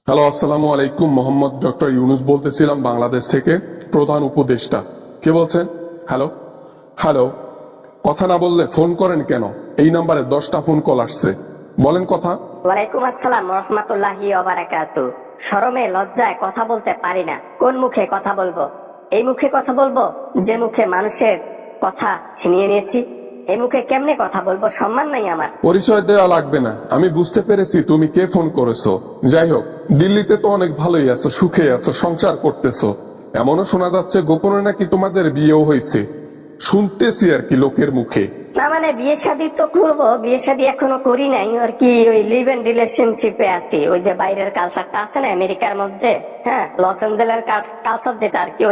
Hello, আসসালামু আলাইকুম। Mohammad doctor Yunus বলতেছিলাম বাংলাদেশ থেকে, প্রধান উপদেষ্টা। কে বলছেন? হ্যালো হ্যালো, কথা না বললে ফোন করেন কেন? এই নাম্বারে 10টা ফোন কল আসছে, বলেন কথা। ওয়ালাইকুম আসসালাম রহমতুল্লাহি ওয়া বারাকাতু। শরমে লজ্জায় কথা বলতে পারি না। কোন মুখে কথা বলবো? এই মুখে কথা বলবো যে মুখে মানুষের কথা ছিনিয়ে নিয়েছি। এই মুখে কেমনে কথা বলবো? সম্মান নাই আমার। পরিচয় দেওয়া লাগবে না, আমি বুঝতে পেরেছি তুমি কে ফোন করেছো। যাই হোক, দিল্লিতে তো অনেক ভালোই আছো, সুখে আছো, সংসার করতেছো। এমনও শোনা যাচ্ছে গোপনে নাকি তোমাদের বিয়েও হয়েছে, শুনতেছি আর কি লোকের মুখে। না মানে বিয়ে শাদী তো করবো, বিয়ে শাদী এখনো করি নাই আর কি। ওই লিভ এন্ড রিলেশনশিপে আছি। ওই যে বাইরের কালচারটা আছে না আমেরিকার মধ্যে, হ্যাঁ, লস এঞ্জেলের কালচার যেটা আর কি,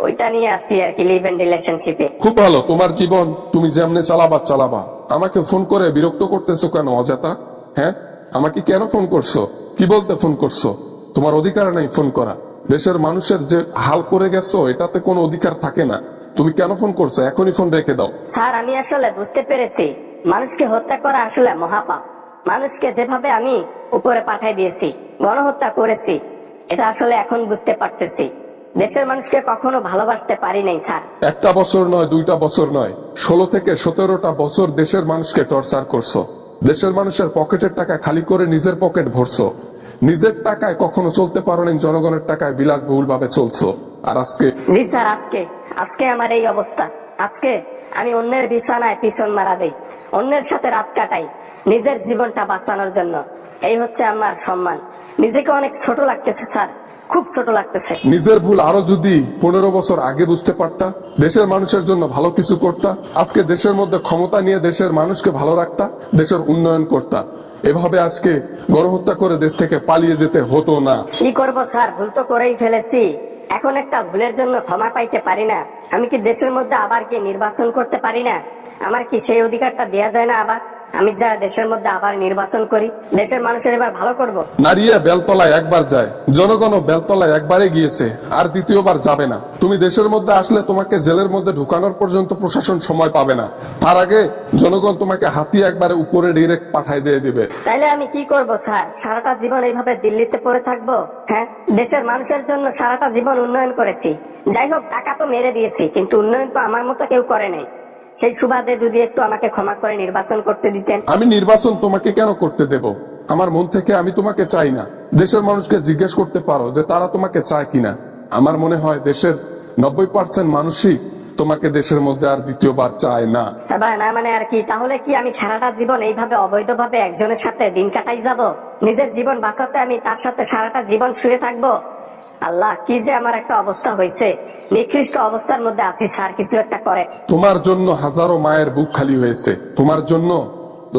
ওইটা নিয়ে আছি আর কি, লিভ এন্ড রিলেশনশিপে। খুব ভালো, তোমার জীবন তুমি যেমনে চালাবা চালাবা। আমাকে ফোন করে বিরক্ত করতেছো কেন অযথা? হ্যাঁ, আমাকে কেন ফোন করছো? কি বলতে ফোন করছো? তোমার অধিকার নাই ফোন করা। দেশের মানুষের যে হাল করে গেছো, এটাতে কোনো অধিকার থাকে না। তুমি কেন ফোন করছো? এখনই ফোন রেখে দাও। স্যার, আমি আসলে বুঝতে পেরেছি মানুষকে হত্যা করা আসলে মহাপাপ। মানুষকে যেভাবে আমি উপরে পাঠাই দিয়েছি, গণহত্যা করেছি, এটা আসলে এখন বুঝতে পারতেছি। দেশের মানুষকে কখনো ভালোবাসতে পারি নাই স্যার। একটা বছর নয়, 2টা বছর নয়, 16 থেকে 17টা বছর দেশের মানুষকে টর্চার করছো। দেশের মানুষের পকেটের টাকা খালি করে নিজের পকেট ভরছো। নিজের টাকায় কখনো চলতে পারো নাই, জনগণের টাকায় বিলাসবহুল ভাবে চলছো। আর আজকে? জি স্যার, আজকে আমার এই অবস্থা। আজকে আমি অন্যের বিছানায় পিছন মারা দেই, অন্যের সাথে রাত কাটাই নিজের জীবনটা বাঁচানোর জন্য। এই হচ্ছে আমার সম্মান। নিজেকে অনেক ছোট লাগতেছে স্যার, খুব ছোট লাগতেছে। নিজের ভুল আরো যদি 15 বছর আগে বুঝতে পারতা, দেশের মানুষের জন্য ভালো কিছু করতা, আজকে দেশের মধ্যে ক্ষমতা নিয়ে দেশের মানুষকে ভালো রাখতা, দেশের উন্নয়ন করতা। এভাবে আজকে গণহত্যা করে দেশ থেকে পালিয়ে যেতে হতো না। কি করব স্যার, ভুল তো করেই ফেলেছি। এখন একটা ভুলের জন্য ক্ষমা পাইতে পারি না। আমি কি দেশের মধ্যে আবার কি নির্বাচন করতে পারি না? আমার কি সেই অধিকারটা দেয়া যায় না? আবার আমি যা দেশের মধ্যে আবার নির্বাচন করি, দেশের মানুষের এবার ভালো করব। নারিয়া বেলতলায় একবার যায়, জনগণও বেলতলায় একবারে গিয়েছে, আর দ্বিতীয়বার যাবে না। তুমি দেশের মধ্যে আসলে তোমাকে জেলের মধ্যে ঢুকানোর পর্যন্ত প্রশাসন সময় পাবে না। তার আগে জনগণ তোমাকে হাতিয়ে একবারে উপরে ডিরেক্ট পাঠায় দিয়ে দিবে। তাইলে আমি কি করব স্যার? সারাটা জীবন এইভাবে দিল্লিতে পড়ে থাকবো? হ্যাঁ, দেশের মানুষের জন্য সারাটা জীবন উন্নয়ন করেছি। যাই হোক, টাকা তো মেরে দিয়েছি, কিন্তু উন্নয়ন তো আমার মতো কেউ করে নাই। সেই সুবাদে যদি একটু আমাকে ক্ষমা করে নির্বাচন করতে দিতেন। আমি নির্বাচন তোমাকে কেন করতে দেব? আমার মন থেকে আমি তোমাকে চাই না। দেশের মানুষকে জিজ্ঞেস করতে পারো যে তারা তোমাকে চায় কিনা। আমার মনে হয় দেশের 90% মানুষই তোমাকে দেশের মধ্যে আর দ্বিতীয়বার চায় না। এবার না মানে আর কি, তাহলে কি আমি সারাটা জীবন এইভাবে অবৈধভাবে একজনের সাথে দিন কাটাই যাব? নিজের জীবন বাঁচাতে আমি তার সাথে সারাটা জীবন শুয়ে থাকবো? আল্লাহ, কি যে আমার একটা অবস্থা হয়েছে। নিকৃষ্ট অবস্থার মধ্যে আছি স্যার, কিছু একটা করে। তোমার জন্য হাজারো মায়ের বুক খালি হয়েছে। তোমার জন্য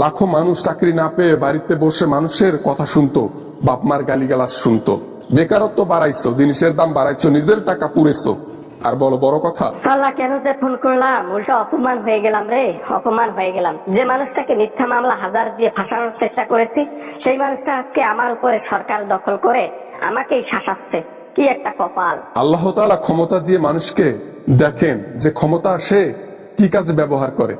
লাখো মানুষ চাকরি না পেয়ে বাড়িতে বসে মানুষের কথা শুনতো, বাপ মার গালিগালাজ শুনতো। বেকারত্ব বাড়াইছো, জিনিসের দাম বাড়াইছো, নিজের টাকা পুড়েছো। আর বলো বড় কথা। আল্লাহ, কেন যে ফোন করলাম? উল্টা অপমান হয়ে গেলাম রে, অপমান হয়ে গেলাম। যে মানুষটাকে মিথ্যা মামলা হাজার দিয়ে ফাঁসানোর চেষ্টা করেছি, সেই মানুষটা আজকে আমার উপরে সরকার দখল করে আমাকেই শাসাচ্ছে। কি একটা কপাল। আল্লাহ তাআলা ক্ষমতা দিয়ে মানুষকে দেখেন যে ক্ষমতা সে কি কাজে ব্যবহার করে।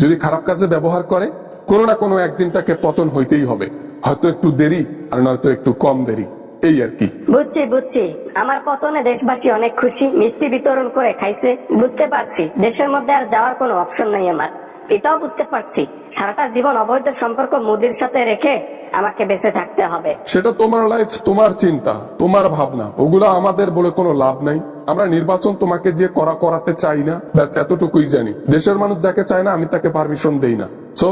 যদি খারাপ কাজে ব্যবহার করে, কোনো না কোনো একদিন তাকে পতন হইতেই হবে। হয়তো একটু দেরি, আর নয়তো একটু কম দেরি, এই আর কি। বুঝছি। আমার পতনে দেশবাসী অনেক খুশি, মিষ্টি বিতরণ করে খাইছে। বুঝতে পারছি দেশের মধ্যে আর যাওয়ার কোনো অপশন নাই আমার। এটাও বুঝতে পারছি সারাটা জীবন অবৈধ সম্পর্ক মোদির সাথে রেখে আমাকে বেঁচে থাকতে হবে। সেটা তোমার লাইফ, তোমার চিন্তা, তোমার ভাবনা, ওগুলো আমাদের বলে কোনো লাভ নাই। আমরা নির্বাচন তোমাকে দিয়ে করাতে চাই না, ব্যাস এতটুকুই জানি। দেশের মানুষ যাকে চায় না আমি তাকে পারমিশন দেই না। সো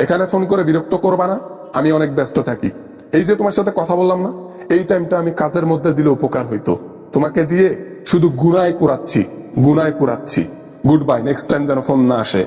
এখানে ফোন করে বিরক্ত করবা না, আমি অনেক ব্যস্ত থাকি। এই যে তোমার সাথে কথা বললাম না, এই টাইমটা আমি কাজের মধ্যে দিলে উপকার হইতো। তোমাকে দিয়ে শুধু গুনায় কুড়াচ্ছি। গুড বাই, নেক্সট টাইম যেন ফোন না আসে।